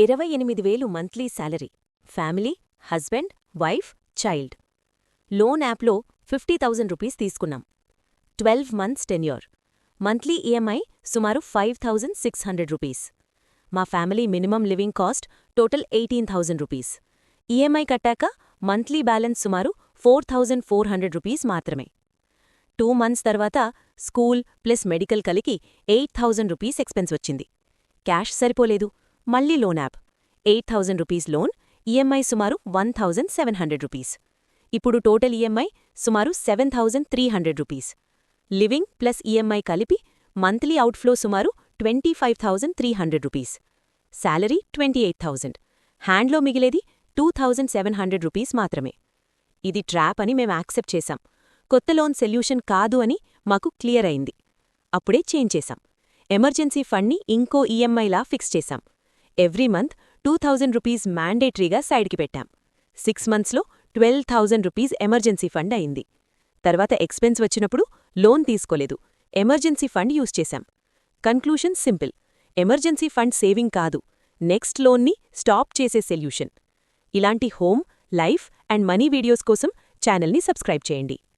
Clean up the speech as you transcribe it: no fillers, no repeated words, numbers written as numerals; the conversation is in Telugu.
28,000 monthly salary, family, husband, wife, child. Loan యాప్లో 50,000 రూపీస్ తీసుకున్నాం. 12 మంత్స్ టెన్యూర్. మంత్లీ ఈఎంఐ సుమారు 5,600 రూపీస్. మా family minimum living cost total 18,000 rupees. EMI కట్టాక మంత్లీ బ్యాలెన్స్ సుమారు 4,400 రూపీస్ మాత్రమే. 2 మంత్స్ తర్వాత స్కూల్ ప్లస్ మెడికల్ కలిగి 8,000 రూపీస్ ఎక్స్పెన్స్ వచ్చింది. క్యాష్ సరిపోలేదు. మళ్ళీ loan app. 8,000 rupees loan, EMI సుమారు 1,700 రూపీస్. ఇప్పుడు టోటల్ ఈఎంఐ సుమారు 7,300 రూపీస్. లివింగ్ ప్లస్ ఈఎంఐ కలిపి మంత్లీ అవుట్ఫ్లో సుమారు 25,300 రూపీస్. శాలరీ 28,000. హ్యాండ్లో మిగిలేది 2,700 రూపీస్ మాత్రమే. ఇది ట్రాప్ అని మేం యాక్సెప్ట్ చేశాం. కొత్త లోన్ సొల్యూషన్ కాదు అని మాకు క్లియర్ అయింది. అప్పుడే చేంజ్ చేశాం. ఎమర్జెన్సీ ఫండ్ని ఇంకో ఈఎంఐలా ఫిక్స్ చేశాం. ఎవ్రీ మంత్ 2,000 రూపీస్ మ్యాండేటరీగా సైడ్కి పెట్టాం. 6 మంత్స్లో 12,000 రూపీస్ ఎమర్జెన్సీ ఫండ్ అయింది. తర్వాత ఎక్స్పెన్స్ వచ్చినప్పుడు లోన్ తీసుకోలేదు, ఎమర్జెన్సీ ఫండ్ యూజ్ చేశాం. Conclusion simple: emergency fund saving కాదు, నెక్స్ట్ లోన్ని స్టాప్ చేసే సొల్యూషన్. ఇలాంటి home, life and money videos కోసం ఛానల్ని సబ్స్క్రైబ్ చేయండి.